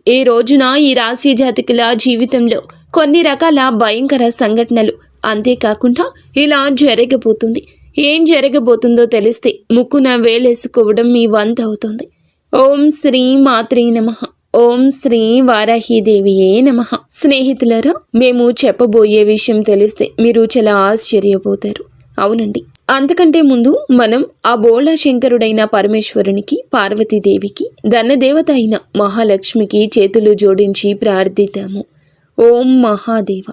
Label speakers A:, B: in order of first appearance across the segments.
A: ఈ రోజున ఈ రాశి జాతకుల జీవితంలో కొన్ని రకాల భయంకర సంఘటనలు, అంతేకాకుండా ఇలా జరగబోతుంది. ఏం జరగబోతుందో తెలిస్తే ముక్కున వేలేసుకోవడం మీ వంత అవుతుంది. ఓం శ్రీ మాత్రే నమః. ఓం శ్రీ వారాహీదేవియే నమః. స్నేహితులారా, మేము చెప్పబోయే విషయం తెలిస్తే మీరు చాలా ఆశ్చర్యపోతారు. అవునండి, అంతకంటే ముందు మనం ఆ బోళా శంకరుడైన పరమేశ్వరునికి, పార్వతీదేవికి, ధనదేవత అయిన మహాలక్ష్మికి చేతులు జోడించి ప్రార్థిద్దాము. ఓం మహాదేవ.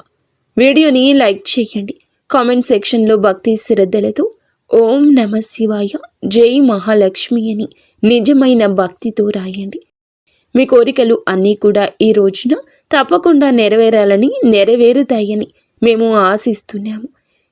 A: వీడియోని లైక్ చేయండి. కామెంట్ సెక్షన్లో భక్తి శ్రద్ధలతో ఓం నమ శివాయ, జై మహాలక్ష్మి అని నిజమైన భక్తితో రాయండి. మీ కోరికలు అన్నీ కూడా ఈ రోజున తప్పకుండా నెరవేరాలని, నెరవేరుతాయని మేము ఆశిస్తున్నాము.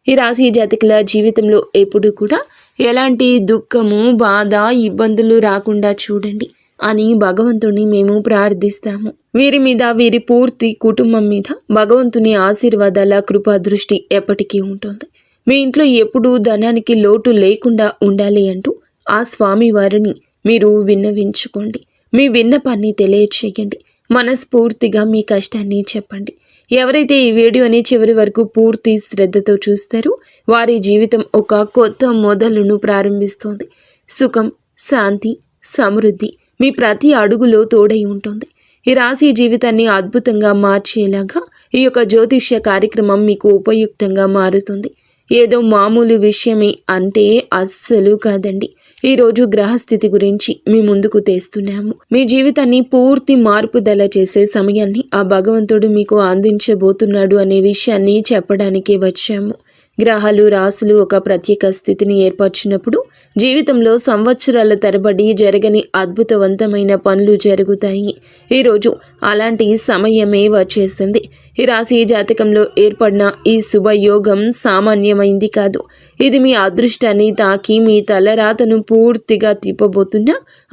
A: ఈ రాశి జాతకుల జీవితంలో ఎప్పుడు కూడా ఎలాంటి దుఃఖము, బాధ, ఇబ్బందులు రాకుండా చూడండి అని భగవంతుని మేము ప్రార్థిస్తాము. వీరి మీద, వీరి పూర్తి కుటుంబం మీద భగవంతుని ఆశీర్వాదాల కృపా దృష్టి ఎప్పటికీ ఉంటుంది. మీ ఇంట్లో ఎప్పుడూ ధనానికి లోటు లేకుండా ఉండాలి అంటూ ఆ స్వామి వారిని మీరు విన్నవించుకోండి. మీ విన్నపాన్ని తెలియచేయండి. మనస్ఫూర్తిగా మీ కష్టాన్ని చెప్పండి. ఎవరైతే ఈ వీడియోని చివరి వరకు పూర్తి శ్రద్ధతో చూస్తారో వారి జీవితం ఒక కొత్త మొదలును ప్రారంభిస్తోంది. సుఖం, శాంతి, సమృద్ధి మీ ప్రతి అడుగులో తోడై ఉంటుంది. ఈ రాశి జీవితాన్ని అద్భుతంగా మార్చేలాగా ఈ యొక్క జ్యోతిష్య కార్యక్రమం మీకు ఉపయుక్తంగా మారుతుంది. ఏదో మామూలు విషయమే అంటే అస్సలు కాదండి. ఈరోజు గ్రహస్థితి గురించి మీ ముందుకు తెస్తున్నాము. మీ జీవితాన్ని పూర్తి మార్పుదల చేసే సమయాన్ని ఆ భగవంతుడు మీకు అందించబోతున్నాడు అనే విషయాన్ని చెప్పడానికి వచ్చాము. గ్రహాలు, రాశులు ఒక ప్రత్యేక స్థితిని ఏర్పరిచినప్పుడు జీవితంలో సంవత్సరాల తరబడి జరగని అద్భుతవంతమైన పనులు జరుగుతాయి. ఈరోజు అలాంటి సమయమే వచ్చేస్తుంది. ఈ రాశి జాతకంలో ఏర్పడిన ఈ శుభయోగం సామాన్యమైంది కాదు. ఇది మీ అదృష్టాన్ని తాకి మీ తలరాతను పూర్తిగా తిప్పబోతున్న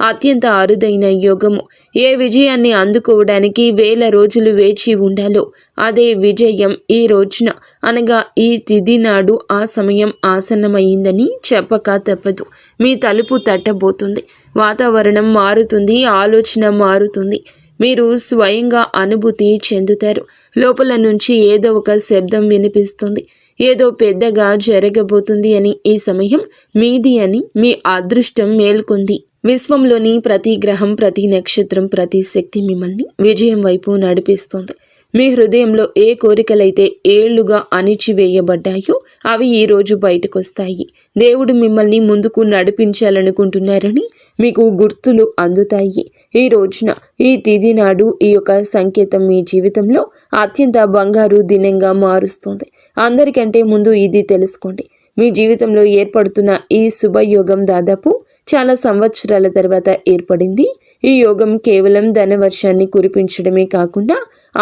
A: అత్యంత అరుదైన యోగము. ఏ విజయాన్ని అందుకోవడానికి వేల రోజులు వేచి ఉండాలో అదే విజయం ఈ రోజున, అనగా ఈ తిథి నాడు ఆ సమయం ఆసన్నమైందని చెప్పక తప్పదు. మీ తలుపు తట్టబోతుంది. వాతావరణం మారుతుంది, ఆలోచన మారుతుంది. మీరు స్వయంగా అనుభూతి చెందుతారు. లోపల నుంచి ఏదో ఒక శబ్దం వినిపిస్తుంది. ఏదో పెద్దగా జరగబోతుంది అని, ఈ సమయం మీది అని మీ అదృష్టం మేల్కొంది. విశ్వంలోని ప్రతి గ్రహం, ప్రతి నక్షత్రం, ప్రతి శక్తి మిమ్మల్ని విజయం వైపు నడిపిస్తుంది. మీ హృదయంలో ఏ కోరికలైతే ఏళ్లుగా అణిచివేయబడ్డాయో అవి ఈరోజు బయటకొస్తాయి. దేవుడు మిమ్మల్ని ముందుకు నడిపించాలనుకుంటున్నారని మీకు గుర్తులు అందుతాయి. ఈ రోజున, ఈ తిథి నాడు ఈ యొక్క సంకేతం మీ జీవితంలో అత్యంత బంగారు దినంగా మారుస్తుంది. అందరికంటే ముందు ఇది తెలుసుకోండి. మీ జీవితంలో ఏర్పడుతున్న ఈ శుభయోగం దాదాపు చాలా సంవత్సరాల తర్వాత ఏర్పడింది. ఈ యోగం కేవలం ధనవర్షాన్ని కురిపించడమే కాకుండా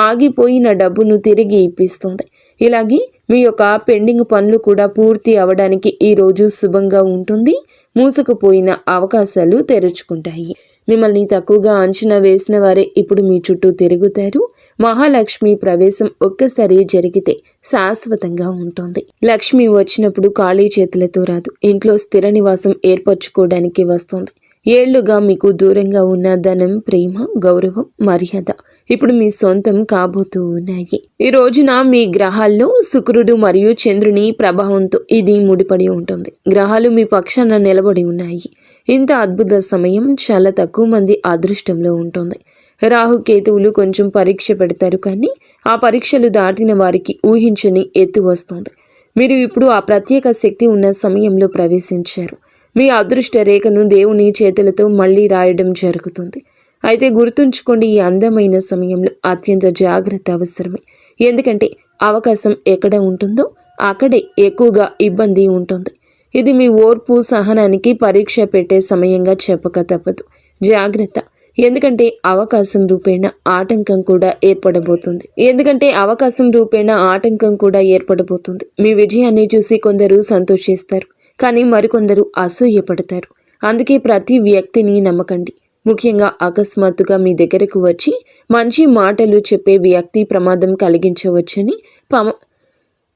A: ఆగిపోయిన డబ్బును తిరిగి ఇప్పిస్తుంది. ఇలాగే మీ యొక్క పెండింగ్ పనులు కూడా పూర్తి అవడానికి ఈ రోజు శుభంగా ఉంటుంది. మూసుకుపోయిన అవకాశాలు తెరుచుకుంటాయి. మిమ్మల్ని తక్కువగా అంచనా వేసిన వారే ఇప్పుడు మీ చుట్టూ తిరుగుతారు. మహాలక్ష్మి ప్రవేశం ఒక్కసారి జరిగితే శాశ్వతంగా ఉంటుంది. లక్ష్మి వచ్చినప్పుడు ఖాళీ చేతులతో రాదు. ఇంట్లో స్థిర నివాసం ఏర్పరచుకోవడానికి వస్తుంది. ఏళ్లుగా మీకు దూరంగా ఉన్న ధనం, ప్రేమ, గౌరవం, మర్యాద ఇప్పుడు మీ సొంతం కాబోతూ ఉన్నాయి. ఈ రోజున మీ గ్రహాల్లో శుక్రుడు మరియు చంద్రుని ప్రభావంతో ఇది ముడిపడి ఉంటుంది. గ్రహాలు మీ పక్షాన నిలబడి ఉన్నాయి. ఇంత అద్భుత సమయం చాలా తక్కువ మంది అదృష్టంలో ఉంటుంది. రాహుకేతువులు కొంచెం పరీక్ష పెడతారు, కానీ ఆ పరీక్షలు దాటిన వారికి ఊహించని ఎత్తు వస్తుంది. మీరు ఇప్పుడు ఆ ప్రత్యేక శక్తి ఉన్న సమయంలో ప్రవేశించారు. మీ అదృష్ట రేఖను దేవుని చేతులతో మళ్ళీ రాయడం జరుగుతుంది. అయితే గుర్తుంచుకోండి, ఈ అందమైన సమయంలో అత్యంత జాగ్రత్త అవసరమే. ఎందుకంటే అవకాశం ఎక్కడ ఉంటుందో అక్కడే ఎక్కువగా ఇబ్బంది ఉంటుంది. ఇది మీ ఓర్పు, సహనానికి పరీక్ష పెట్టే సమయంగా చెప్పక తప్పదు. జాగ్రత్త. ఎందుకంటే అవకాశం రూపేణ ఆటంకం కూడా ఏర్పడబోతుంది. మీ విజయాన్ని చూసి కొందరు సంతోషిస్తారు, కానీ మరికొందరు అసూయపడతారు. అందుకే ప్రతి వ్యక్తిని నమ్మకండి. ముఖ్యంగా అకస్మాత్తుగా మీ దగ్గరకు వచ్చి మంచి మాటలు చెప్పే వ్యక్తి ప్రమాదం కలిగించవచ్చని,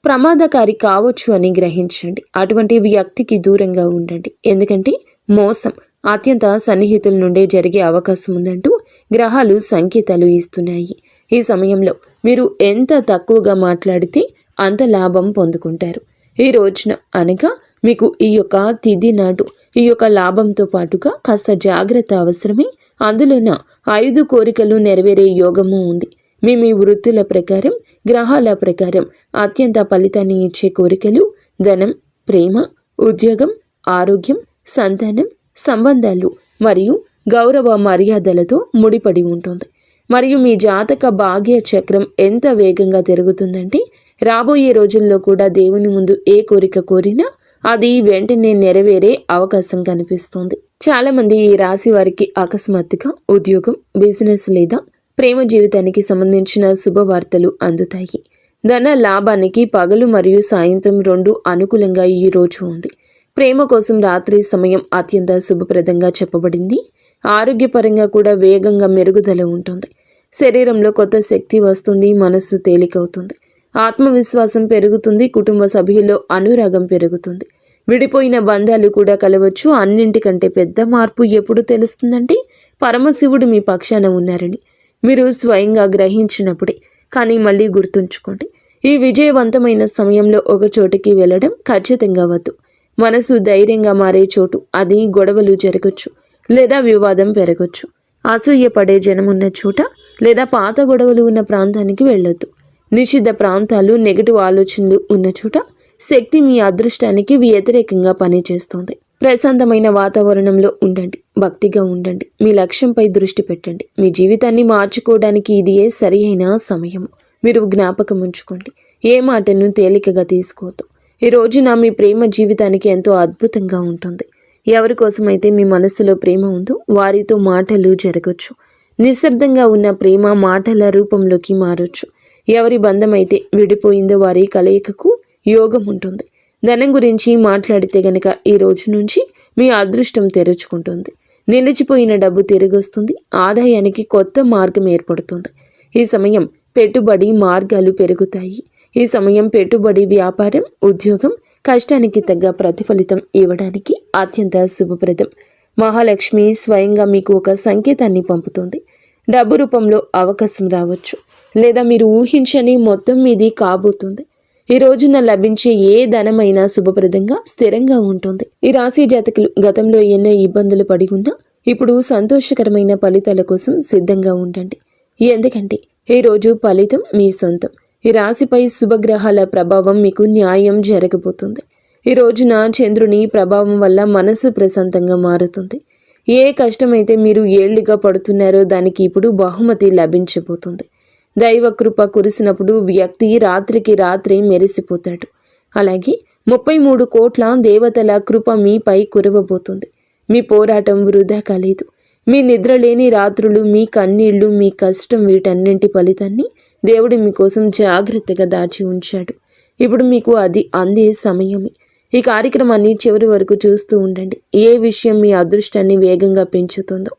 A: ప్రమాదకారి కావచ్చు అని గ్రహించండి. అటువంటి వ్యక్తికి దూరంగా ఉండండి. ఎందుకంటే మోసం అత్యంత సన్నిహితుల నుండే జరిగే అవకాశం ఉందంటూ గ్రహాలు సంకేతాలు ఇస్తున్నాయి. ఈ సమయంలో మీరు ఎంత తక్కువగా మాట్లాడితే అంత లాభం పొందుకుంటారు. ఈ రోజున అనగా మీకు ఈ యొక్క తిథి నాడు ఈ యొక్క లాభంతో పాటుగా కాస్త జాగ్రత్త అవసరమే. అందులోన 5 కోరికలు నెరవేరే యోగము ఉంది. మీ వృత్తుల ప్రకారం, గ్రహాల ప్రకారం అత్యంత ఫలితాన్ని ఇచ్చే కోరికలు ధనం, ప్రేమ, ఉద్యోగం, ఆరోగ్యం, సంతానం, సంబంధాలు మరియు గౌరవ మర్యాదలతో ముడిపడి ఉంటుంది. మరియు మీ జాతక భాగ్య చక్రం ఎంత వేగంగా తిరుగుతుందంటే రాబోయే రోజుల్లో కూడా దేవుని ముందు ఏ కోరిక కోరినా అది వెంటనే నెరవేరే అవకాశం కనిపిస్తుంది. చాలా మంది ఈ రాశి వారికి అకస్మాత్తుగా ఉద్యోగం, బిజినెస్ లేదా ప్రేమ జీవితానికి సంబంధించిన శుభవార్తలు అందుతాయి. ధన లాభానికి పగలు మరియు సాయంత్రం 2 అనుకూలంగా ఈ రోజు ఉంది. ప్రేమ కోసం రాత్రి సమయం అత్యంత శుభప్రదంగా చెప్పబడింది. ఆరోగ్యపరంగా కూడా వేగంగా మెరుగుదల ఉంటుంది. శరీరంలో కొత్త శక్తి వస్తుంది. మనస్సు తేలికవుతుంది. ఆత్మవిశ్వాసం పెరుగుతుంది. కుటుంబ సభ్యుల్లో అనురాగం పెరుగుతుంది. విడిపోయిన బంధాలు కూడా కలవచ్చు. అన్నింటికంటే పెద్ద మార్పు ఎప్పుడు తెలుస్తుందంటే పరమశివుడు మీ పక్షాన ఉన్నారని మీరు స్వయంగా గ్రహించినప్పుడే. కానీ మళ్ళీ గుర్తుంచుకోండి, ఈ విజయవంతమైన సమయంలో ఒక చోటికి వెళ్ళడం ఖచ్చితంగా వద్దు. మనసు ధైర్యంగా మారే చోటు. అది గొడవలు జరగచ్చు లేదా వివాదం పెరగచ్చు. అసూయ పడే జనమున్న చోట లేదా పాత గొడవలు ఉన్న ప్రాంతానికి వెళ్ళొద్దు. నిషిద్ధ ప్రాంతాలు, నెగటివ్ ఆలోచనలు ఉన్న చోట శక్తి మీ అదృష్టానికి వ్యతిరేకంగా పనిచేస్తుంది. ప్రశాంతమైన వాతావరణంలో ఉండండి. భక్తిగా ఉండండి. మీ లక్ష్యంపై దృష్టి పెట్టండి. మీ జీవితాన్ని మార్చుకోవడానికి ఇదియే సరి అయిన సమయం. మీరు జ్ఞాపకం ఉంచుకోండి, ఏ మాటను తేలికగా తీసుకోవద్దు. ఈ రోజున మీ ప్రేమ జీవితానికి ఎంతో అద్భుతంగా ఉంటుంది. ఎవరి కోసమైతే మీ మనసులో ప్రేమ ఉందో వారితో మాటలు జరగచ్చు. నిశ్శబ్దంగా ఉన్న ప్రేమ మాటల రూపంలోకి మారొచ్చు. ఎవరి బంధమైతే విడిపోయిందో వారి కలయికకు యోగం ఉంటుంది. ధనం గురించి మాట్లాడితే గనక ఈ రోజు నుంచి మీ అదృష్టం తెరుచుకుంటుంది. నిలిచిపోయిన డబ్బు తిరిగొస్తుంది. ఆదాయానికి కొత్త మార్గం ఏర్పడుతుంది. ఈ సమయం పెట్టుబడి మార్గాలు పెరుగుతాయి. ఈ సమయం పెట్టుబడి, వ్యాపారం, ఉద్యోగం కష్టానికి తగ్గ ప్రతిఫలితం ఇవ్వడానికి అత్యంత శుభప్రదం. మహాలక్ష్మి స్వయంగా మీకు ఒక సంకేతాన్ని పంపుతుంది. డబ్బు రూపంలో అవకాశం రావచ్చు లేదా మీరు ఊహించని మొత్తం మీది కాబోతుంది. ఈ రోజున లభించే ఏ ధనమైనా శుభప్రదంగా, స్థిరంగా ఉంటుంది. ఈ రాశి జాతకులు గతంలో ఎన్నో ఇబ్బందులు పడి ఉన్నా ఇప్పుడు సంతోషకరమైన ఫలితాల కోసం సిద్ధంగా ఉండండి. ఎందుకంటే ఈ రోజు ఫలితం మీ సొంతం. ఈ రాశిపై శుభగ్రహాల ప్రభావం మీకు న్యాయం జరగబోతుంది. ఈ రోజున చంద్రుని ప్రభావం వల్ల మనసు ప్రశాంతంగా మారుతుంది. ఏ కష్టమైతే మీరు ఏళ్లుగా పడుతున్నారో దానికి ఇప్పుడు బహుమతి లభించబోతుంది. దైవ కృప కురిసినప్పుడు వ్యక్తి రాత్రికి రాత్రి మెరిసిపోతాడు. అలాగే 33 కోట్ల దేవతల కృప మీపై కురవబోతుంది. మీ పోరాటం వృధా కాలేదు. మీ నిద్రలేని రాత్రులు, మీ కన్నీళ్లు, మీ కష్టం వీటన్నింటి ఫలితాన్ని దేవుడు మీకోసం జాగ్రత్తగా దాచి ఉంచాడు. ఇప్పుడు మీకు అది అందే సమయమే. ఈ కార్యక్రమాన్ని చివరి వరకు చూస్తూ ఉండండి. ఏ విషయం మీ అదృష్టాన్ని వేగంగా పెంచుతుందో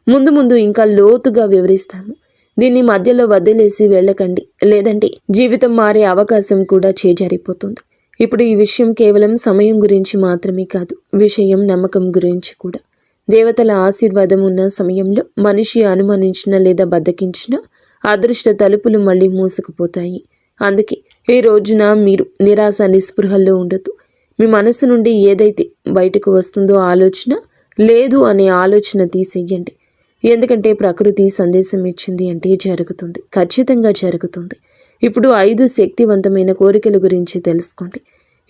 A: ముందు ముందు ఇంకా లోతుగా వివరిస్తాము. దీన్ని మధ్యలో వదిలేసి వెళ్ళకండి, లేదంటే జీవితం మారే అవకాశం కూడా చేజారిపోతుంది. ఇప్పుడు ఈ విషయం కేవలం సమయం గురించి మాత్రమే కాదు, విషయం నమ్మకం గురించి కూడా. దేవతల ఆశీర్వాదం ఉన్న సమయంలో మనిషి అనుమానించిన లేదా బద్దకించిన అదృష్ట తలుపులు మళ్ళీ మూసుకుపోతాయి. అందుకే ఈ రోజున మీరు నిరాశ నిస్పృహల్లో ఉండొద్దు. మీ మనసు నుండి ఏదైతే బయటకు వస్తుందో ఆలోచన లేదు అనే ఆలోచన తీసేయండి. ఎందుకంటే ప్రకృతి సందేశం ఇచ్చింది అంటే జరుగుతుంది, ఖచ్చితంగా జరుగుతుంది. ఇప్పుడు 5 శక్తివంతమైన కోరికల గురించి తెలుసుకోండి.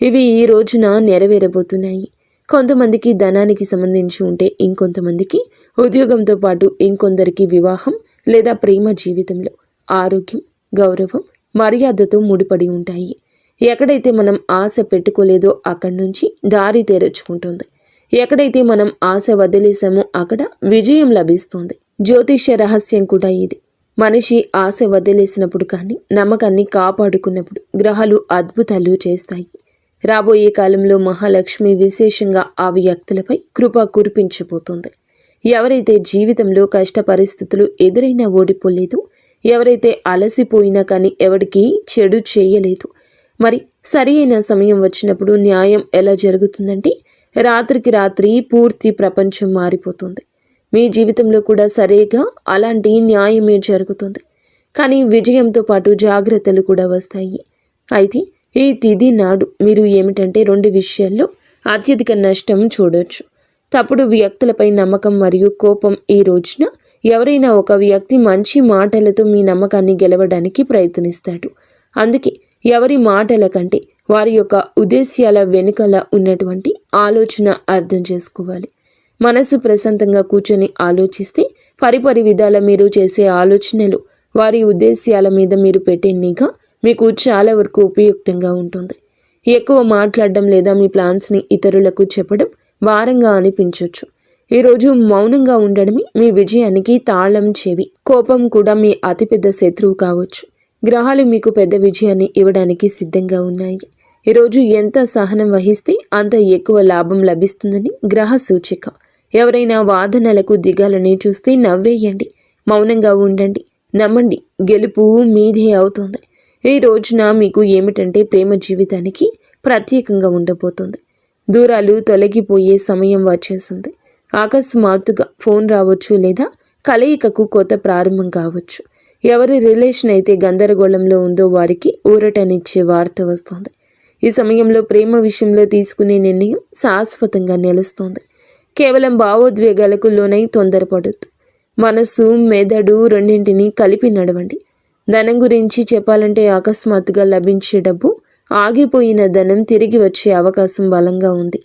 A: ఇవి ఈ రోజున నెరవేరబోతున్నాయి. కొంతమందికి ధనానికి సంబంధించి ఉంటే ఇంకొంతమందికి ఉద్యోగంతో పాటు ఇంకొందరికి వివాహం లేదా ప్రేమ జీవితంలో ఆరోగ్యం, గౌరవం, మర్యాదతో ముడిపడి ఉంటాయి. ఎక్కడైతే మనం ఆశ పెట్టుకోలేదో అక్కడి నుంచి దారి తెరుచుకుంటుంది. ఎక్కడైతే మనం ఆశ వదిలేసామో అక్కడ విజయం లభిస్తుంది. జ్యోతిష్య రహస్యం కూడా ఇది. మనిషి ఆశ వదిలేసినప్పుడు కానీ నమ్మకాన్ని కాపాడుకున్నప్పుడు గ్రహాలు అద్భుతాలు చేస్తాయి. రాబోయే కాలంలో మహాలక్ష్మి విశేషంగా ఆ వ్యక్తులపై కృప కురిపించబోతుంది. ఎవరైతే జీవితంలో కష్ట పరిస్థితులు ఎదురైనా ఓడిపోలేదు, ఎవరైతే అలసిపోయినా కానీ ఎవరికి చెడు చేయలేదు, మరి సరి అయిన సమయం వచ్చినప్పుడు న్యాయం ఎలా జరుగుతుందంటే రాత్రికి రాత్రి పూర్తి ప్రపంచం మారిపోతుంది. మీ జీవితంలో కూడా సరిగా అలాంటి న్యాయమే జరుగుతుంది. కానీ విజయంతో పాటు జాగ్రత్తలు కూడా వస్తాయి. అయితే ఈ తిథి నాడు మీరు ఏమిటంటే 2 విషయాల్లో అత్యధిక నష్టం చూడొచ్చు. తప్పుడు వ్యక్తులపై నమ్మకం మరియు కోపం. ఈ రోజున ఎవరైనా ఒక వ్యక్తి మంచి మాటలతో మీ నమ్మకాన్ని గెలవడానికి ప్రయత్నిస్తాడు. అందుకే ఎవరి మాటల కంటే వారి యొక్క ఉద్దేశ్యాల వెనుకల ఉన్నటువంటి ఆలోచన అర్థం చేసుకోవాలి. మనసు ప్రశాంతంగా కూర్చొని ఆలోచిస్తే పరిపరి విధాల మీరు చేసే ఆలోచనలు, వారి ఉద్దేశ్యాల మీద మీరు పెట్టే నిఘా మీకు చాలా వరకు ఉపయుక్తంగా ఉంటుంది. ఎక్కువ మాట్లాడడం లేదా మీ ప్లాన్స్ని ఇతరులకు చెప్పడం భారంగా అనిపించవచ్చు. ఈరోజు మౌనంగా ఉండడమే మీ విజయానికి తాళం చెవి. కోపం కూడా మీ అతిపెద్ద శత్రువు కావచ్చు. గ్రహాలు మీకు పెద్ద విజయాన్ని ఇవ్వడానికి సిద్ధంగా ఉన్నాయి. ఈరోజు ఎంత సహనం వహిస్తే అంత ఎక్కువ లాభం లభిస్తుందని గ్రహ సూచిక. ఎవరైనా వాదనలకు దిగాలని చూస్తే నవ్వేయండి, మౌనంగా ఉండండి, నమ్మండి, గెలుపు మీదే అవుతుంది. ఈ రోజున మీకు ఏమిటంటే ప్రేమ జీవితానికి ప్రత్యేకంగా ఉండబోతుంది. దూరాలు తొలగిపోయే సమయం వచ్చేసింది. అకస్మాత్తుగా ఫోన్ రావచ్చు లేదా కలయికకు కొత్త ప్రారంభం కావచ్చు. ఎవరి రిలేషన్ అయితే గందరగోళంలో ఉందో వారికి ఊరటనిచ్చే వార్త వస్తుంది. ఈ సమయంలో ప్రేమ విషయంలో తీసుకునే నిర్ణయం శాశ్వతంగా నిలుస్తుంది. కేవలం భావోద్వేగాలకు లోనై తొందరపడద్దు. మనసు, మెదడు రెండింటినీ కలిపి నడవండి. ధనం గురించి చెప్పాలంటే అకస్మాత్తుగా లభించే డబ్బు, ఆగిపోయిన ధనం తిరిగి వచ్చే అవకాశం బలంగా ఉంది.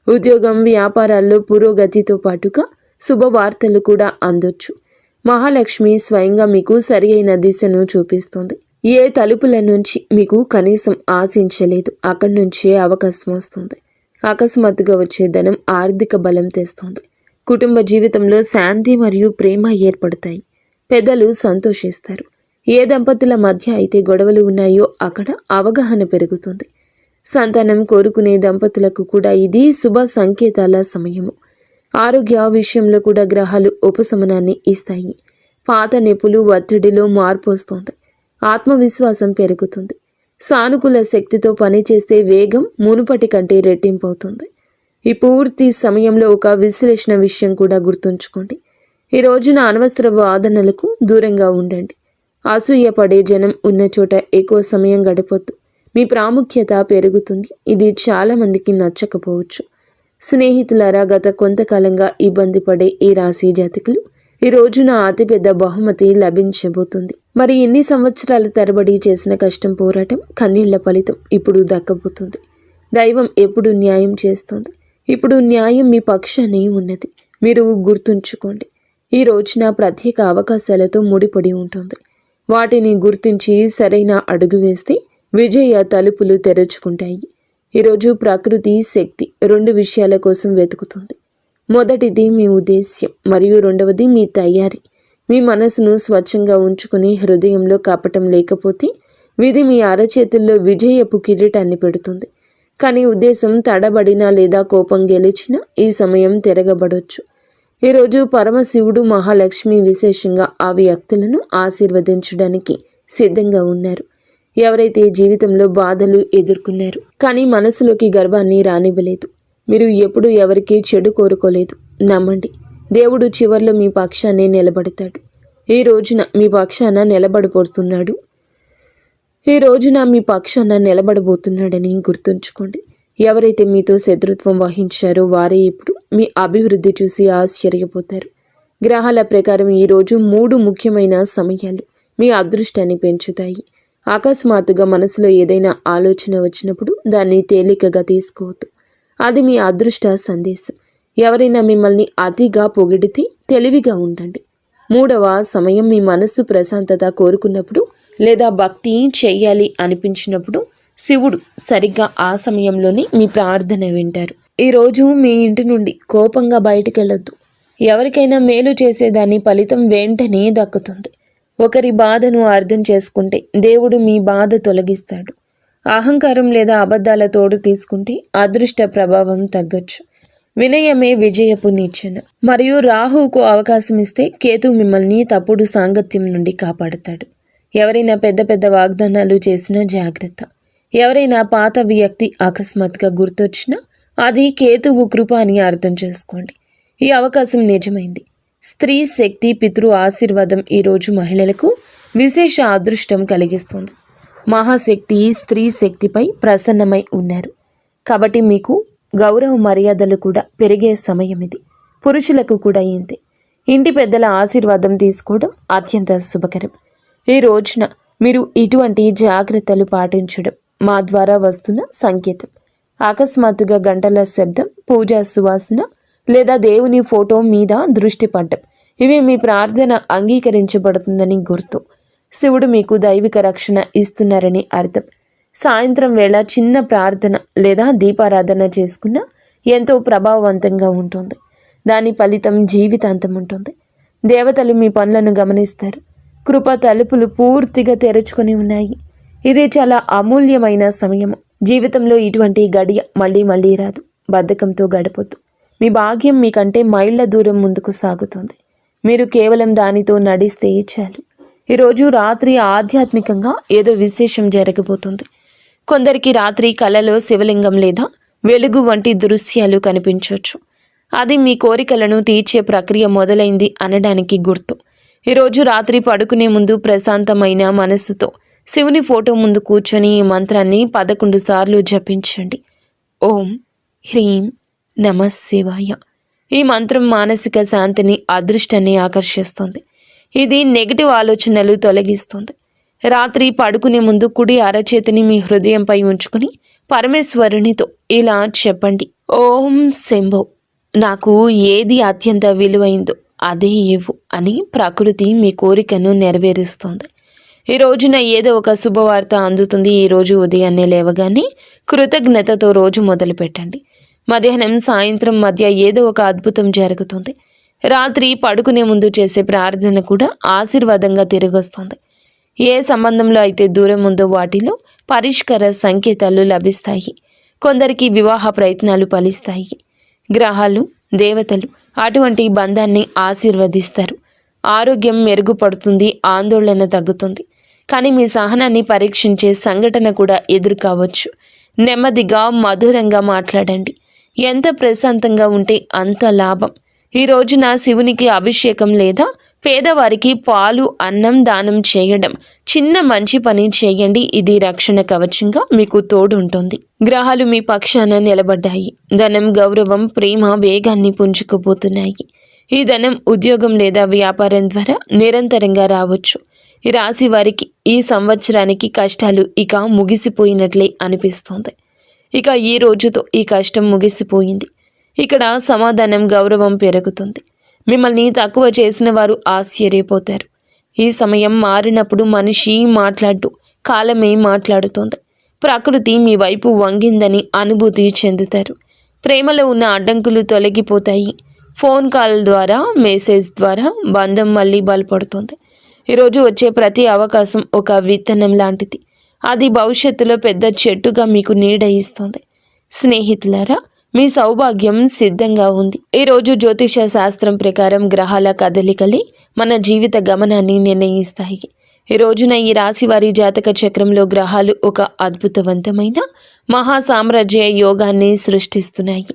A: ఉద్యోగం, వ్యాపారాల్లో పురోగతితో పాటుగా శుభవార్తలు కూడా అందొచ్చు. మహాలక్ష్మి స్వయంగా మీకు సరి అయిన దిశను చూపిస్తుంది. ఏ తలుపుల నుంచి మీకు కనీసం ఆశించలేదు అక్కడి నుంచే అవకాశం వస్తుంది. అకస్మాత్తుగా వచ్చే ధనం ఆర్థిక బలం తెస్తుంది. కుటుంబ జీవితంలో శాంతి మరియు ప్రేమ ఏర్పడతాయి. పెద్దలు సంతోషిస్తారు. ఏ దంపతుల మధ్య అయితే గొడవలు ఉన్నాయో అక్కడ అవగాహన పెరుగుతుంది. సంతానం కోరుకునే దంపతులకు కూడా ఇది శుభ సంకేతాల సమయము. ఆరోగ్య విషయంలో కూడా గ్రహాలు ఉపశమనాన్ని ఇస్తాయి. పాత నొప్పులు, ఒత్తిడిలో మార్పు వస్తుంది. ఆత్మవిశ్వాసం పెరుగుతుంది. సానుకూల శక్తితో పనిచేస్తే వేగం మునుపటి కంటే రెట్టింపు అవుతుంది. ఈ పూర్తి సమయంలో ఒక విశ్లేషణ విషయం కూడా గుర్తుంచుకోండి. ఈ రోజున అనవసర వాదనలకు దూరంగా ఉండండి. అసూయపడే జనం ఉన్న చోట ఎక్కువ సమయం గడపొద్దు. మీ ప్రాముఖ్యత పెరుగుతుంది. ఇది చాలామందికి నచ్చకపోవచ్చు. స్నేహితులారా, గత కొంతకాలంగా ఇబ్బంది పడే ఈ రాశి జాతకులు ఈ రోజున అతిపెద్ద బహుమతి లభించబోతుంది. మరి ఎన్ని సంవత్సరాల తరబడి చేసిన కష్టం, పోరాటం, కన్నీళ్ల ఫలితం ఇప్పుడు దక్కబోతుంది. దైవం ఎప్పుడు న్యాయం చేస్తుంది. ఇప్పుడు న్యాయం మీ పక్షానే ఉన్నది. మీరు గుర్తుంచుకోండి. ఈ రోజున ప్రత్యేక అవకాశాలతో ముడిపడి ఉంటుంది. వాటిని గుర్తించి సరైన అడుగు వేస్తే విజయ తలుపులు తెరుచుకుంటాయి. ఈరోజు ప్రకృతి శక్తి 2 విషయాల కోసం వెతుకుతుంది. మొదటిది మీ ఉద్దేశ్యం మరియు రెండవది మీ తయారీ. మీ మనసును స్వచ్ఛంగా ఉంచుకుని హృదయంలో కపటం లేకపోతే విధి మీ అరచేతుల్లో విజయపు కిరీటాన్ని పెడుతుంది. కానీ ఉద్దేశం తడబడినా లేదా కోపం గెలిచినా ఈ సమయం తిరగబడొచ్చు. ఈరోజు పరమశివుడు, మహాలక్ష్మి విశేషంగా ఆ వ్యక్తులను ఆశీర్వదించడానికి సిద్ధంగా ఉన్నారు. ఎవరైతే జీవితంలో బాధలు ఎదుర్కొన్నారు కానీ మనసులోకి గర్వాన్ని రానివ్వలేదు, మీరు ఎప్పుడు ఎవరికీ చెడు కోరుకోలేదు, నమ్మండి. దేవుడు చివర్లో మీ పక్షాన్ని నిలబడతాడు. ఈ రోజున మీ పక్షాన నిలబడబోతున్నాడని గుర్తుంచుకోండి. ఎవరైతే మీతో శత్రుత్వం వహించారో వారే ఇప్పుడు మీ అభివృద్ధి చూసి ఆశ్చర్యపోతారు. గ్రహాల ప్రకారం ఈరోజు 3 ముఖ్యమైన సమయాలు మీ అదృష్టాన్ని పెంచుతాయి. అకస్మాత్తుగా మనసులో ఏదైనా ఆలోచన వచ్చినప్పుడు దాన్ని తేలికగా తీసుకోవద్దు. అది మీ అదృష్ట సందేశం. ఎవరైనా మిమ్మల్ని అతిగా పొగిడితే తెలివిగా ఉండండి. 3వ సమయం మీ మనస్సు ప్రశాంతత కోరుకున్నప్పుడు లేదా భక్తి చెయ్యాలి అనిపించినప్పుడు శివుడు సరిగ్గా ఆ సమయంలోనే మీ ప్రార్థన వింటారు. ఈరోజు మీ ఇంటి నుండి కోపంగా బయటికెళ్ళొద్దు. ఎవరికైనా మేలు చేసేదాని ఫలితం వెంటనే దక్కుతుంది. ఒకరి బాధను అర్థం చేసుకుంటే దేవుడు మీ బాధ తొలగిస్తాడు. అహంకారం లేదా అబద్ధాల తోడు తీసుకుంటే అదృష్ట ప్రభావం తగ్గొచ్చు. వినయమే విజయపు నిచ్చెన. మరియు రాహువుకు అవకాశం ఇస్తే కేతు మిమ్మల్ని తప్పుడు సాంగత్యం నుండి కాపాడుతాడు. ఎవరైనా పెద్ద పెద్ద వాగ్దానాలు చేసినా జాగ్రత్త. ఎవరైనా పాత వ్యక్తి అకస్మాత్తుగా గుర్తొచ్చినా అది కేతువు కృప అని అర్థం చేసుకోండి. ఈ అవకాశం నిజమైంది. స్త్రీ శక్తి పితృ ఆశీర్వాదం ఈరోజు మహిళలకు విశేష అదృష్టం కలిగిస్తుంది. మహాశక్తి స్త్రీ శక్తిపై ప్రసన్నమై ఉన్నారు కాబట్టి మీకు గౌరవ మర్యాదలు కూడా పెరిగే సమయం ఇది. పురుషులకు కూడా ఇంతే. ఇంటి పెద్దల ఆశీర్వాదం తీసుకోవడం అత్యంత శుభకరం. ఈ రోజున మీరు ఇటువంటి జాగ్రత్తలు పాటించడం మా ద్వారా వస్తున్న సంకేతం. అకస్మాత్తుగా గంటల శబ్దం, పూజా సువాసన లేదా దేవుని ఫోటో మీద దృష్టి పడ్డం, ఇవి మీ ప్రార్థన అంగీకరించబడుతుందని గుర్తు. శివుడు మీకు దైవిక రక్షణ ఇస్తున్నారని అర్థం. సాయంత్రం వేళ చిన్న ప్రార్థన లేదా దీపారాధన చేసుకున్నా ఎంతో ప్రభావవంతంగా ఉంటుంది. దాని ఫలితం జీవితాంతం ఉంటుంది. దేవతలు మీ పనులను గమనిస్తారు. కృప తలుపులు పూర్తిగా తెరుచుకొని ఉన్నాయి. ఇది చాలా అమూల్యమైన సమయము. జీవితంలో ఇటువంటి గడియ మళ్ళీ మళ్ళీ రాదు. బద్ధకంతో గడపొద్దు. మీ భాగ్యం మీకంటే మైళ్ళ దూరం ముందుకు సాగుతుంది. మీరు కేవలం దానితో నడిస్తే చాలు. ఈరోజు రాత్రి ఆధ్యాత్మికంగా ఏదో విశేషం జరగబోతుంది. కొందరికి రాత్రి కలలో శివలింగం లేదా వెలుగు వంటి దృశ్యాలు కనిపించవచ్చు. అది మీ కోరికలను తీర్చే ప్రక్రియ మొదలైంది అనడానికి గుర్తు. ఈరోజు రాత్రి పడుకునే ముందు ప్రశాంతమైన మనస్సుతో శివుని ఫోటో ముందు కూర్చొని ఈ మంత్రాన్ని 11 సార్లు జపించండి. ఓం హ్రీం నమః శివాయ. ఈ మంత్రం మానసిక శాంతిని, అదృష్టాన్ని ఆకర్షిస్తుంది. ఇది నెగటివ్ ఆలోచనలు తొలగిస్తుంది. రాత్రి పడుకునే ముందు కుడి అరచేతిని మీ హృదయంపై ఉంచుకుని పరమేశ్వరునితో ఇలా చెప్పండి. ఓం శంభో, నాకు ఏది అత్యంత విలువైందో అదే ఇవ్వు అని ప్రకృతి మీ కోరికను నెరవేరుస్తుంది. ఈ రోజున ఏదో ఒక శుభవార్త అందుతుంది. ఈరోజు ఉదయాన్నే లేవగానే కృతజ్ఞతతో రోజు మొదలు పెట్టండి. మధ్యాహ్నం సాయంత్రం మధ్య ఏదో ఒక అద్భుతం జరుగుతుంది. రాత్రి పడుకునే ముందు చేసే ప్రార్థన కూడా ఆశీర్వాదంగా తిరిగొస్తుంది. ఏ సంబంధంలో అయితే దూరం ఉందో వాటిలో పరిష్కార సంకేతాలు లభిస్తాయి. కొందరికి వివాహ ప్రయత్నాలు ఫలిస్తాయి. గ్రహాలు, దేవతలు అటువంటి బంధాన్ని ఆశీర్వదిస్తారు. ఆరోగ్యం మెరుగుపడుతుంది, ఆందోళన తగ్గుతుంది. కానీ మీ సహనాన్ని పరీక్షించే సంఘటన కూడా ఎదురు కావచ్చు. నెమ్మదిగా, మధురంగా మాట్లాడండి. ఎంత ప్రశాంతంగా ఉంటే అంత లాభం. ఈ రోజున శివునికి అభిషేకం లేదా పేదవారికి పాలు, అన్నం దానం చేయడం, చిన్న మంచి పని చేయండి. ఇది రక్షణ కవచంగా మీకు తోడు ఉంటుంది. గ్రహాలు మీ పక్షాన నిలబడ్డాయి. ధనం, గౌరవం, ప్రేమ వేగాన్ని పుంజుకుపోతున్నాయి. ఈ ధనం ఉద్యోగం లేదా వ్యాపారం ద్వారా నిరంతరంగా రావచ్చు. ఈ రాశి వారికి ఈ సంవత్సరానికి కష్టాలు ఇక ముగిసిపోయినట్లే అనిపిస్తుంది. ఇక ఈ రోజుతో ఈ కష్టం ముగిసిపోయింది. ఇక్కడ సమాధానం, గౌరవం పెరుగుతుంది. మిమ్మల్ని తక్కువ చేసిన వారు ఆశ్చర్యపోతారు. ఈ సమయం మారినప్పుడు మనిషి మాట్లాడు, కాలమే మాట్లాడుతోంది. ప్రకృతి మీ వైపు వంగిందని అనుభూతి చెందుతారు. ప్రేమలో ఉన్న అడ్డంకులు తొలగిపోతాయి. ఫోన్ కాల్ ద్వారా, మెసేజ్ ద్వారా బంధం మళ్ళీ బలపడుతుంది. ఈరోజు వచ్చే ప్రతి అవకాశం ఒక విత్తనం లాంటిది. అది భవిష్యత్తులో పెద్ద చెట్టుగా మీకు నీడ ఇస్తుంది. స్నేహితులారా, మీ సౌభాగ్యం సిద్ధంగా ఉంది. ఈరోజు జ్యోతిష శాస్త్రం ప్రకారం గ్రహాల కదలికలే మన జీవిత గమనాన్ని నిర్ణయిస్తాయి. ఈ రోజున ఈ రాశి వారి జాతక చక్రంలో గ్రహాలు ఒక అద్భుతవంతమైన మహా సామ్రాజ్య యోగాన్ని సృష్టిస్తున్నాయి.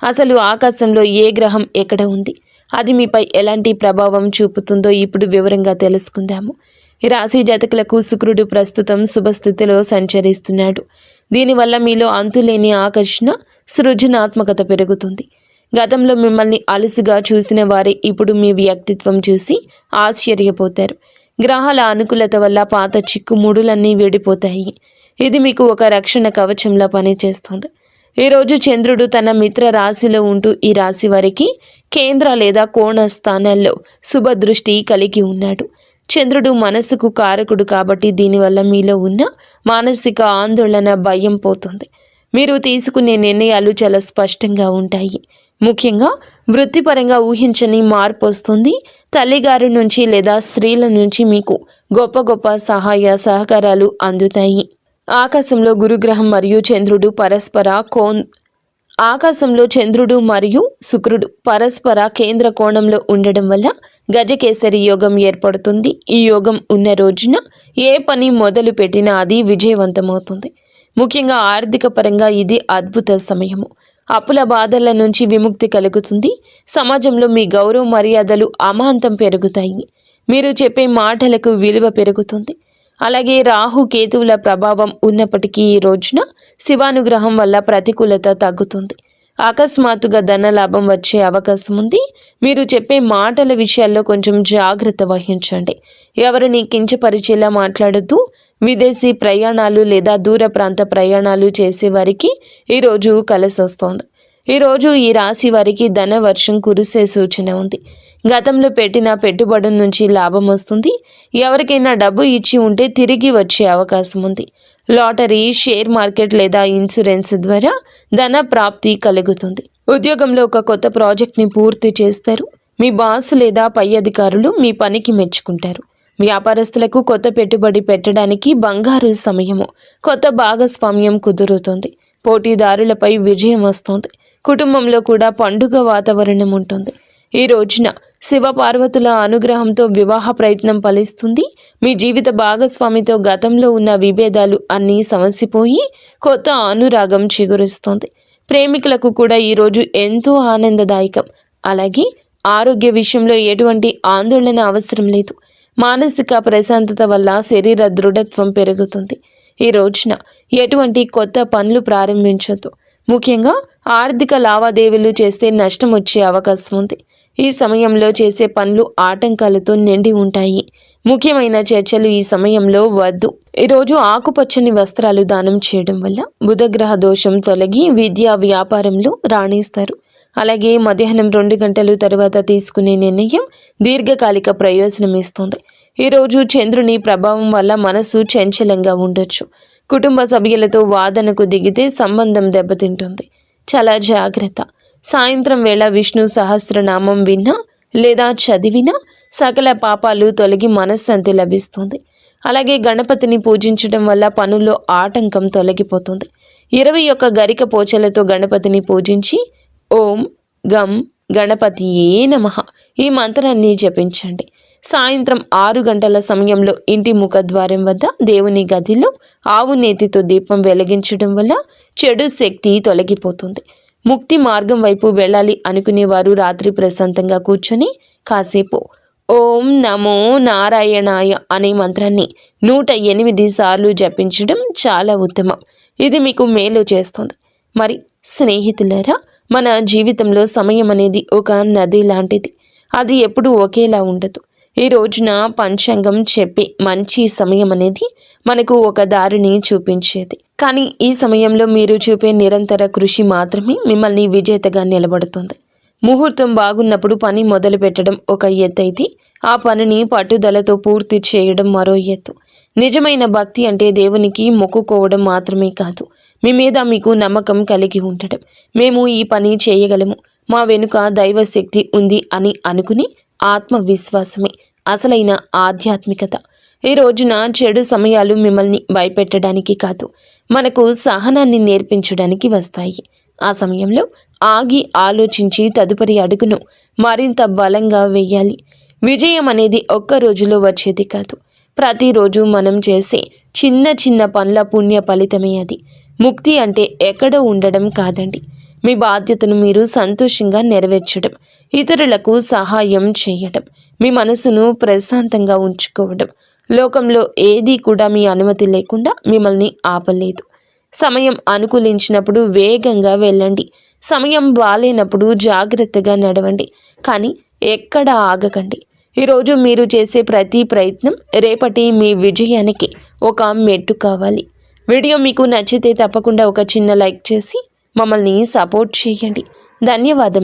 A: అసలు ఆకాశంలో ఏ గ్రహం ఎక్కడ ఉంది, అది మీపై ఎలాంటి ప్రభావం చూపుతుందో ఇప్పుడు వివరంగా తెలుసుకుందాము. ఈ రాశి జాతకులకు శుక్రుడు ప్రస్తుతం శుభస్థితిలో సంచరిస్తున్నాడు. దీనివల్ల మీలో అంతులేని ఆకర్షణ, సృజనాత్మకత పెరుగుతుంది. గతంలో మిమ్మల్ని అలుసుగా చూసిన వారే ఇప్పుడు మీ వ్యక్తిత్వం చూసి ఆశ్చర్యపోతారు. గ్రహాల అనుకూలత వల్ల పాత చిక్కుముడులన్నీ విడిపోతాయి. ఇది మీకు ఒక రక్షణ కవచంలా పనిచేస్తుంది. ఈరోజు చంద్రుడు తన మిత్ర రాశిలో ఉంటూ ఈ రాశి వారికి కేంద్ర లేదా కోణ స్థానాల్లో శుభదృష్టి కలిగి ఉన్నాడు. చంద్రుడు మనసుకు కారకుడు కాబట్టి దీనివల్ల మీలో ఉన్న మానసిక ఆందోళన, భయం పోతుంది. మీరు తీసుకునే నిర్ణయాలు చాలా స్పష్టంగా ఉంటాయి. ముఖ్యంగా వృత్తిపరంగా ఊహించని మార్పు వస్తుంది. తల్లిగారి నుంచి లేదా స్త్రీల నుంచి మీకు గొప్ప గొప్ప సహాయ సహకారాలు అందుతాయి. ఆకాశంలో గురుగ్రహం మరియు చంద్రుడు ఆకాశంలో చంద్రుడు మరియు శుక్రుడు పరస్పర కేంద్ర కోణంలో ఉండడం వల్ల గజకేసరి యోగం ఏర్పడుతుంది. ఈ యోగం ఉన్న రోజున ఏ పని మొదలు పెట్టినా అది విజయవంతమవుతుంది. ముఖ్యంగా ఆర్థిక పరంగా ఇది అద్భుత సమయము. అప్పుల బాధల నుంచి విముక్తి కలుగుతుంది. సమాజంలో మీ గౌరవ మర్యాదలు అమాంతం పెరుగుతాయి. మీరు చెప్పే మాటలకు విలువ పెరుగుతుంది. అలాగే రాహు కేతువుల ప్రభావం ఉన్నప్పటికీ ఈ రోజున శివానుగ్రహం వల్ల ప్రతికూలత తగ్గుతుంది. అకస్మాత్తుగా ధనలాభం వచ్చే అవకాశం ఉంది. మీరు చెప్పే మాటల విషయాల్లో కొంచెం జాగ్రత్త వహించండి. ఎవరిని కించపరిచేలా మాట్లాడుతూ విదేశీ ప్రయాణాలు లేదా దూర ప్రాంత ప్రయాణాలు చేసేవారికి ఈరోజు కలిసొస్తోంది. ఈరోజు ఈ రాశి వారికి ధన వర్షం కురిసే సూచన ఉంది. గతంలో పెట్టిన పెట్టుబడుల నుంచి లాభం వస్తుంది. ఎవరికైనా డబ్బు ఇచ్చి ఉంటే తిరిగి వచ్చే అవకాశం ఉంది. లాటరీ, షేర్ మార్కెట్ లేదా ఇన్సూరెన్స్ ద్వారా ధన ప్రాప్తి కలుగుతుంది. ఉద్యోగంలో ఒక కొత్త ప్రాజెక్ట్ని పూర్తి చేస్తారు. మీ బాస్ లేదా పై అధికారులు మీ పనికి మెచ్చుకుంటారు. వ్యాపారస్తులకు కొత్త పెట్టుబడి పెట్టడానికి బంగారు సమయము. కొత్త భాగస్వామ్యం కుదురుతుంది. పోటీదారులపై విజయం వస్తుంది. కుటుంబంలో కూడా పండుగ వాతావరణం ఉంటుంది. ఈ రోజున శివ పార్వతుల అనుగ్రహంతో వివాహ ప్రయత్నం ఫలిస్తుంది. మీ జీవిత భాగస్వామితో గతంలో ఉన్న విభేదాలు అన్నీ సమసిపోయి కొత్త అనురాగం చిగురుస్తుంది. ప్రేమికులకు కూడా ఈరోజు ఎంతో ఆనందదాయకం. అలాగే ఆరోగ్య విషయంలో ఎటువంటి ఆందోళన అవసరం లేదు. మానసిక ప్రశాంతత వల్ల శరీర దృఢత్వం పెరుగుతుంది. ఈ రోజున ఎటువంటి కొత్త పనులు ప్రారంభించొద్దు. ముఖ్యంగా ఆర్థిక లావాదేవీలు చేస్తే నష్టం వచ్చే అవకాశం ఉంది. ఈ సమయంలో చేసే పనులు ఆటంకాలతో నిండి ఉంటాయి. ముఖ్యమైన చర్చలు ఈ సమయంలో వద్దు. ఈరోజు ఆకుపచ్చని వస్త్రాలు దానం చేయడం వల్ల బుధగ్రహ దోషం తొలగి విద్యా వ్యాపారంలో రాణిస్తారు. అలాగే మధ్యాహ్నం 2 గంటలు తర్వాత తీసుకునే నిర్ణయం దీర్ఘకాలిక ప్రయోజనం ఇస్తుంది. ఈరోజు చంద్రుని ప్రభావం వల్ల మనసు చంచలంగా ఉండొచ్చు. కుటుంబ సభ్యులతో వాదనకు దిగితే సంబంధం దెబ్బతింటుంది. చాలా జాగ్రత్త. సాయంత్రం వేళ విష్ణు సహస్రనామం విన్నా లేదా చదివినా సకల పాపాలు తొలగి మనశ్శాంతి లభిస్తుంది. అలాగే గణపతిని పూజించడం వల్ల పనుల్లో ఆటంకం తొలగిపోతుంది. 21 గరిక పోచలతో గణపతిని పూజించి ఓం గం గణపతియే నమః ఈ మంత్రాన్ని జపించండి. సాయంత్రం 6 గంటల సమయంలో ఇంటి ముఖద్వారం వద్ద దేవుని గదిలో ఆవు నేతితో దీపం వెలిగించడం వల్ల చెడు శక్తి తొలగిపోతుంది. ముక్తి మార్గం వైపు వెళ్ళాలి అనుకునేవారు రాత్రి ప్రశాంతంగా కూర్చొని కాసేపు ఓం నమో నారాయణాయ అనే మంత్రాన్ని 108 సార్లు జపించడం చాలా ఉత్తమం. ఇది మీకు మేలు చేస్తుంది. మరి స్నేహితులారా, మన జీవితంలో సమయం అనేది ఒక నది లాంటిది. అది ఎప్పుడూ ఒకేలా ఉండదు. ఈ రోజున పంచాంగం చెప్పే మంచి సమయం అనేది మనకు ఒక దారిని చూపించేది. కానీ ఈ సమయంలో మీరు చూపే నిరంతర కృషి మాత్రమే మిమ్మల్ని విజేతగా నిలబడుతుంది. ముహూర్తం బాగున్నప్పుడు పని మొదలు పెట్టడం ఒక ఎత్తు అయితే ఆ పనిని పట్టుదలతో పూర్తి చేయడం మరో ఎత్తు. నిజమైన భక్తి అంటే దేవునికి మొక్కుకోవడం మాత్రమే కాదు, మీ మీద మీకు నమ్మకం కలిగి ఉండడం. మేము ఈ పని చేయగలము, మా వెనుక దైవశక్తి ఉంది అని అనుకుని ఆత్మవిశ్వాసమే అసలైన ఆధ్యాత్మికత. ఈ రోజున చెడు సమయాలు మిమ్మల్ని భయపెట్టడానికి కాదు, మనకు సహనాన్ని నేర్పించడానికి వస్తాయి. ఆ సమయంలో ఆగి ఆలోచించి తదుపరి అడుగును మరింత బలంగా వేయాలి. విజయం అనేది ఒక్క రోజులో వచ్చేది కాదు, ప్రతిరోజు మనం చేసే చిన్న చిన్న పనుల పుణ్య ఫలితమే అది. ముక్తి అంటే ఎక్కడో ఉండడం కాదండి, మీ బాధ్యతను మీరు సంతోషంగా నెరవేర్చడం, ఇతరులకు సహాయం చేయడం, మీ మనసును ప్రశాంతంగా ఉంచుకోవడం. లోకంలో ఏదీ కూడా మీ అనుమతి లేకుండా మిమ్మల్ని ఆపలేదు. సమయం అనుకూలించినప్పుడు వేగంగా వెళ్ళండి, సమయం బాలేనప్పుడు జాగ్రత్తగా నడవండి, కానీ ఎక్కడ ఆగకండి. ఈరోజు మీరు చేసే ప్రతి ప్రయత్నం రేపటి మీ విజయానికి ఒక మెట్టు కావాలి. వీడియో మీకు నచ్చితే తప్పకుండా ఒక చిన్న లైక్ చేసి మమ్మల్ని సపోర్ట్ చేయండి. ధన్యవాదం.